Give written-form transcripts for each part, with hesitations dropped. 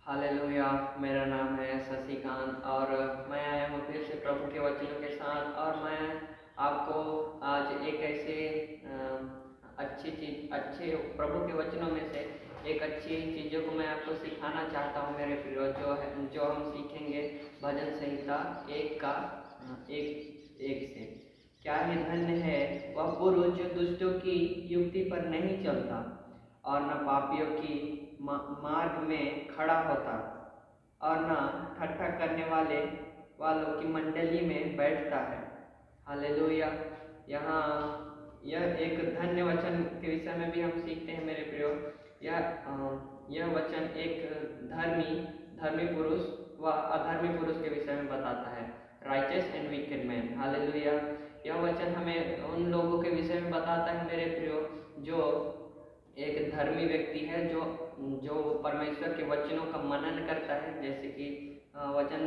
Hallelujah. मेरा नाम है शशिकांत और मैं आया हूँ फिर से प्रभु के वचनों के साथ। और मैं आपको आज एक ऐसे अच्छी चीज, अच्छे प्रभु के वचनों में से एक अच्छी चीज़ों को मैं आपको सिखाना चाहता हूँ मेरे प्रियो। जो हम सीखेंगे भजन संहिता एक का एक एक से। क्या ही धन्य है वह पुरुष जो दुष्टों की युक्ति पर नहीं चलता और न पापियों की मार्ग में खड़ा होता और न ठट्ठा करने वालों की मंडली में बैठता है। हालेलुया। यहाँ यह एक धन्य वचन के विषय में भी हम सीखते हैं मेरे प्रियो। यह वचन एक धर्मी पुरुष व अधर्मी पुरुष के विषय में बताता है। Righteous and wicked man. Hallelujah. यह वचन हमें उन लोगों के विषय में बताता है मेरे प्रियो जो एक धर्मी व्यक्ति है, जो परमेश्वर के वचनों का मनन करता है। जैसे कि वचन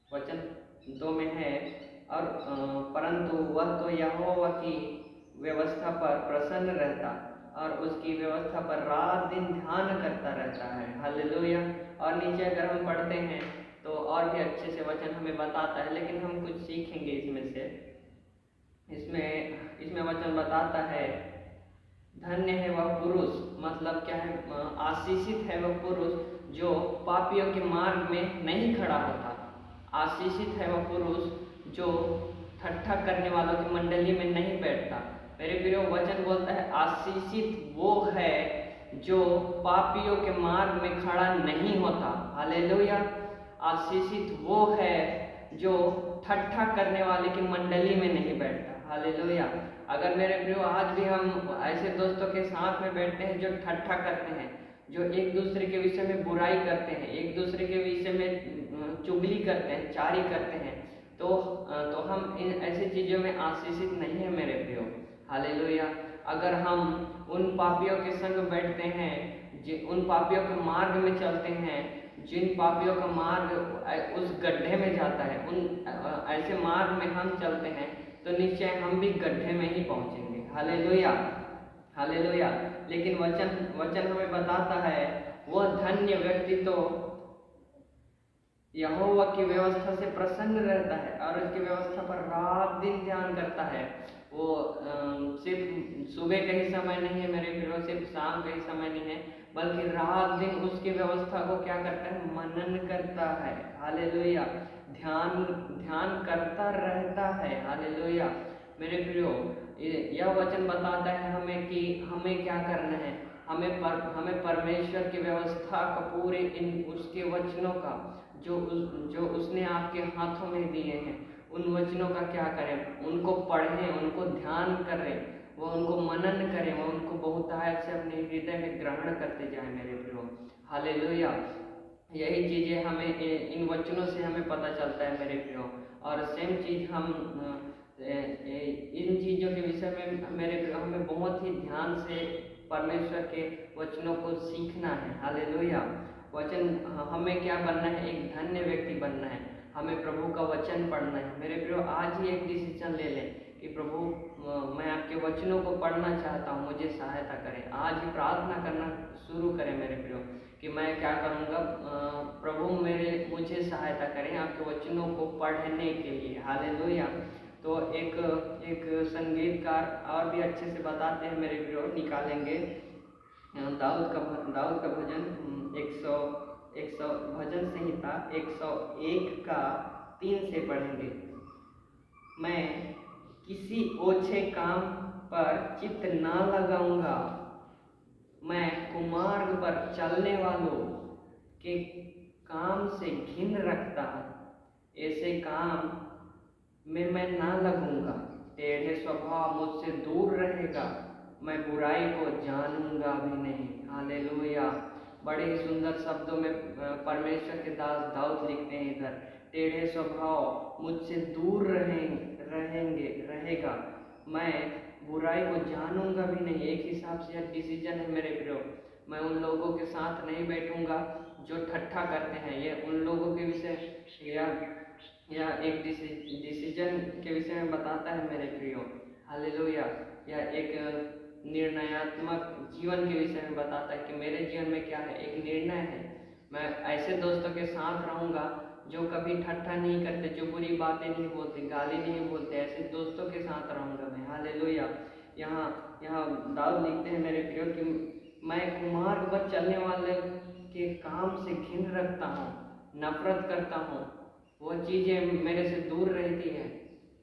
वचन 2 में है, और परंतु वह तो यहोवा की व्यवस्था पर प्रसन्न रहता और उसकी व्यवस्था पर रात दिन ध्यान करता रहता है। हालेलुया। और नीचे अगर हम पढ़ते हैं तो और भी अच्छे से वचन हमें बताता है, लेकिन हम कुछ सीखेंगे इसमें से। इसमें वचन बताता है, धन्य है वह पुरुष, मतलब क्या है, आशीषित है वह पुरुष जो पापियों के मार्ग में नहीं खड़ा होता। आशीषित है वह पुरुष जो ठट्ठा करने वालों की मंडली में नहीं बैठता। मेरे प्रियो, वचन बोलता है आशीषित वो है जो पापियों के मार्ग में खड़ा नहीं होता। हालेलुया। आशीषित वो है जो ठट्ठा करने वाले की मंडली में नहीं बैठता। हालेलुया। अगर मेरे प्रियो आज भी हम ऐसे दोस्तों के साथ में बैठते हैं जो ठट्ठा करते हैं, जो एक दूसरे के विषय में बुराई करते हैं, एक दूसरे के विषय में चुगली करते हैं, चारी करते हैं, तो हम इन ऐसी चीज़ों में आशीषित नहीं है मेरे प्रियो। हालेलुया। अगर हम उन पापियों के संग बैठते हैं, उन पापियों के मार्ग में चलते हैं, जिन पापियों का मार्ग उस गड्ढे में जाता है, उन ऐसे मार्ग में हम चलते हैं तो निश्चय हम भी गड्ढे में ही पहुंचेंगे। हालेलुया। हालेलुया। लेकिन वचन हमें बताता है वह धन्य व्यक्ति तो यहोवा की व्यवस्था से प्रसन्न रहता है और उसकी व्यवस्था पर रात दिन ध्यान करता है। वो सिर्फ सुबह का ही समय नहीं है मेरे प्रियो, सिर्फ शाम का ही समय नहीं है, बल्कि रात दिन उसकी व्यवस्था को क्या करता है, मनन करता है। हालेलुया। ध्यान करता रहता है। हालेलुया। मेरे प्रियो, यह वचन बताता है हमें कि हमें क्या करना है। हमें परमेश्वर की व्यवस्था का पूरे इन उसके वचनों का जो उसने आपके हाथों में दिए हैं, उन वचनों का क्या करें, उनको पढ़ें, उनको ध्यान करें, वो उनको मनन करें, वो उनको बहुतायत से अपने हृदय में ग्रहण करते जाएं मेरे प्रियो। हालेलुया। यही चीज़ें हमें इन वचनों से हमें पता चलता है मेरे प्रियो। और सेम चीज़ हम इन चीज़ों के विषय में मेरे प्रियो हमें बहुत ही ध्यान से परमेश्वर के वचनों को सीखना है। हालेलुया। हमें क्या बनना है, एक धन्य व्यक्ति बनना है। हमें प्रभु का वचन पढ़ना है मेरे प्रियो। आज ही एक डिसीजन ले लें कि प्रभु, मैं आपके वचनों को पढ़ना चाहता हूँ, मुझे सहायता करें। आज ही प्रार्थना करना शुरू करें मेरे प्रियो कि मैं क्या करूँगा, प्रभु मुझे सहायता करें आपके वचनों को पढ़ने के लिए। हालेलुया। तो एक संगीतकार और भी अच्छे से बताते हैं मेरे प्रियो, निकालेंगे दाऊद का भजन 100 भजन संहिता 101 का 3 से पढ़ेंगे। मैं किसी ओछे काम पर चित्त ना लगाऊंगा, मैं कुमार्ग पर चलने वालों के काम से घिन रखता, ऐसे काम में मैं ना लगूंगा। टेढ़े स्वभाव मुझसे दूर रहेगा, मैं बुराई को जानूंगा भी नहीं। हालेलुया। बड़े ही सुंदर शब्दों में परमेश्वर के दास दाऊद लिखते हैं इधर, टेढ़े स्वभाव मुझसे दूर रहेगा, मैं बुराई को जानूंगा भी नहीं। एक हिसाब से यह डिसीजन है मेरे प्रियो। मैं उन लोगों के साथ नहीं बैठूंगा जो ठट्ठा करते हैं। ये उन लोगों के विषय या एक डिसीजन के विषय में बताता है मेरे प्रियो। हालेलुया। या एक निर्णयात्मक जीवन के विषय में बताता है कि मेरे जीवन में क्या है, एक निर्णय है। मैं ऐसे दोस्तों के साथ रहूँगा जो कभी ठट्ठा नहीं करते, जो बुरी बातें नहीं बोलते, गाली नहीं बोलते, ऐसे दोस्तों के साथ रहूँगा मैं। हालेलुया। यहाँ यहाँ दाऊद लिखते हैं मेरे प्रियो कि मैं कुमार्ग पर चलने वाले के काम से घिन रखता हूँ, नफरत करता हूँ, वो चीज़ें मेरे से दूर रहती है।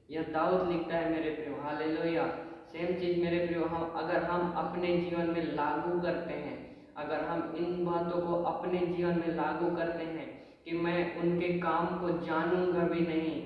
यह दाऊद लिखता है मेरे प्रियो। हालेलुया। सेम चीज़ मेरे प्रियो अगर हम अपने जीवन में लागू करते हैं, अगर हम इन बातों को अपने जीवन में लागू करते हैं कि मैं उनके काम को जानूंगा भी नहीं,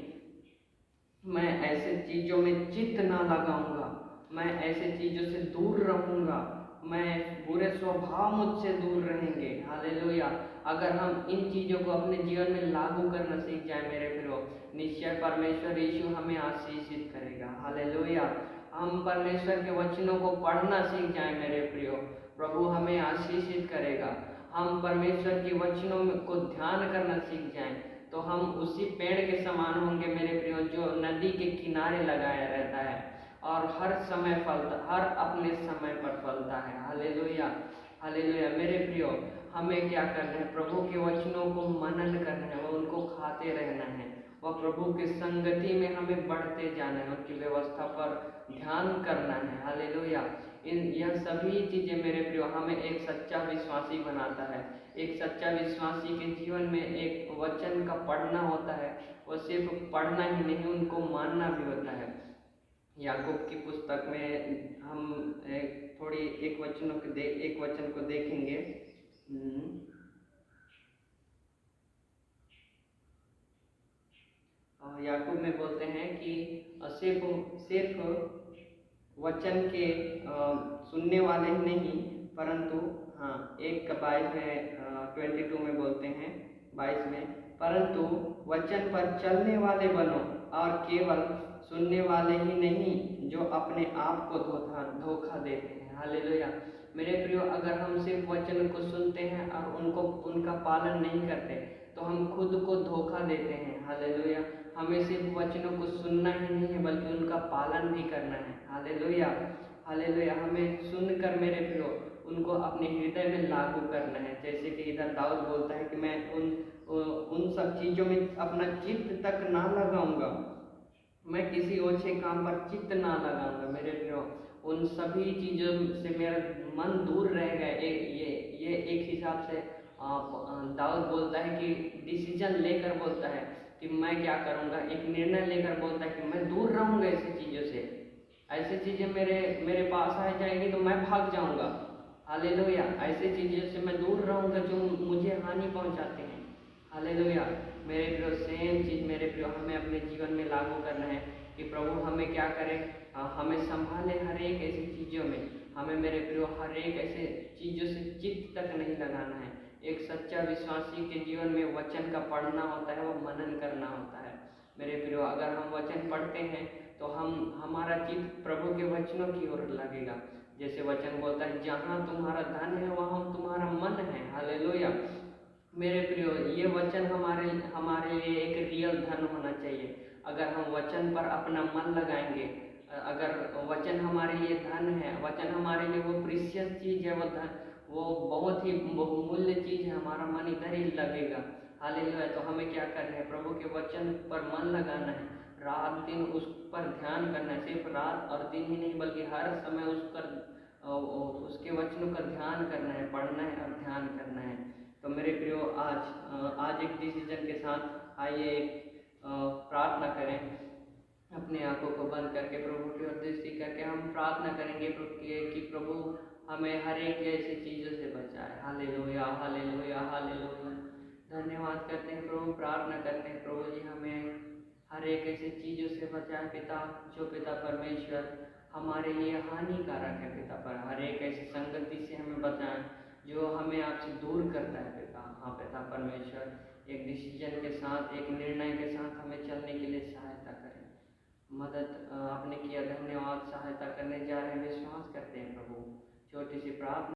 मैं ऐसे चीज़ों में चित्त ना लगाऊंगा, मैं ऐसे चीज़ों से दूर रहूंगा, मैं बुरे स्वभाव मुझसे दूर रहेंगे। हालेलुया। अगर हम इन चीज़ों को अपने जीवन में लागू करना सीख जाए मेरे प्रियो, निश्चय परमेश्वर यीशु हमें आशीषित करेगा। हालेलुया। हम परमेश्वर के वचनों को पढ़ना सीख जाए मेरे प्रियो, प्रभु हमें आशीषित करेगा। हम परमेश्वर के वचनों को ध्यान करना सीख जाएं तो हम उसी पेड़ के समान होंगे मेरे प्रियो, जो नदी के किनारे लगाया रहता है और हर समय फलता, हर अपने समय पर फलता है। हालेलुया। हालेलुया। मेरे प्रियो हमें क्या करना है, प्रभु के वचनों को मनन करना है, वो उनको खाते रहना है, वह प्रभु की संगति में हमें बढ़ते जाना है, उनकी व्यवस्था पर ध्यान करना है। हालेलुया। यह सभी चीज़ें मेरे प्रियो हमें एक सच्चा विश्वासी बनाता है। एक सच्चा विश्वासी के जीवन में एक वचन का पढ़ना होता है, वो सिर्फ पढ़ना ही नहीं, उनको मानना भी होता है। याकूब की पुस्तक में हम एक वचन को देखेंगे। याकूब में बोलते हैं कि सिर्फ वचन के सुनने वाले ही नहीं, परंतु हाँ 1:22 में 22 में बोलते हैं, 22 में, परंतु वचन पर चलने वाले बनो और केवल सुनने वाले ही नहीं जो अपने आप को धोखा देते हैं। हालेलुया। मेरे प्रियो अगर हम सिर्फ वचन को सुनते हैं और उनका पालन नहीं करते तो हम खुद को धोखा देते हैं। हालेलुया। हमें सिर्फ वचनों को सुनना ही नहीं है बल्कि उनका पालन भी करना है। हालेलुया। हालेलुया। हमें सुनकर मेरे प्रियो उनको अपने हृदय में लागू करना है। जैसे कि इधर दाऊद बोलता है कि मैं उन सब चीज़ों में अपना चित्त तक ना लगाऊंगा, मैं किसी ओछे काम पर चित्त ना लगाऊंगा मेरे प्रियो, उन सभी चीज़ों से मेरा मन दूर रहेगा। ये एक हिसाब से दाऊद बोलता है कि डिसीजन लेकर बोलता है कि मैं क्या करूँगा, एक निर्णय लेकर बोलता है कि मैं दूर रहूँगा ऐसी चीज़ों से। ऐसी चीज़ें मेरे पास आ जाएंगी तो मैं भाग जाऊँगा। हालेलुया। ऐसी चीज़ों से मैं दूर रहूँगा जो मुझे हानि पहुँचाते हैं। हालेलुया। मेरे प्रियो सेम चीज़ मेरे प्रियो हमें अपने जीवन में लागू करना है कि प्रभु हमें क्या करे, हमें संभाले हर एक ऐसी चीज़ों में, हमें मेरे प्रियो हर एक ऐसे चीज़ों से चित्त तक नहीं लगाना है। एक सच्चा विश्वासी के जीवन में वचन का पढ़ना होता है, वो मनन करना होता है। मेरे प्रियो अगर हम वचन पढ़ते हैं तो हमारा चित्त प्रभु के वचनों की ओर लगेगा। जैसे वचन बोलता है जहाँ तुम्हारा धन है वहाँ तुम्हारा मन है। हालेलुया। मेरे प्रियो ये वचन हमारे लिए एक रियल धन होना चाहिए। अगर हम वचन पर अपना मन लगाएंगे, अगर वचन हमारे लिए धन है, वचन हमारे लिए वो प्रीशियस चीज़ है, वो धन, वो बहुत ही बहुमूल्य चीज़ है, हमारा मन इधर ही लगेगा। हालेलुया। तो हमें क्या करना है, प्रभु के वचन पर मन लगाना है, रात दिन उस पर ध्यान करना है। सिर्फ रात और दिन ही नहीं बल्कि हर समय उसके वचनों का ध्यान करना है, पढ़ना है और ध्यान करना है। तो मेरे प्रियो आज एक डिसीजन के साथ आइए प्रार्थना करें। अपने आंखों को बंद करके प्रभु की ओर दृष्टि करके हम प्रार्थना करेंगे कि प्रभु हमें हर एक ऐसी चीज़ों से बचाए। हालेलुया। हालेलुया। हालेलुया। धन्यवाद करते हैं प्रभु, प्रार्थना करते हैं प्रभु जी हमें हर एक ऐसी चीज़ों से बचाए पिता, जो पिता परमेश्वर हमारे लिए हानिकारक है पिता, पर हर एक ऐसी संगति से हमें बचाएं जो हमें आपसे दूर करता है पिता। हाँ पिता परमेश्वर, एक डिसीजन के साथ, एक निर्णय के साथ हमें चलने के लिए सहायता करें। मदद आपने किया, धन्यवाद। सहायता करने जा रहे हैं, विश्वास करते हैं प्रभु। छोटी सी प्रार्थना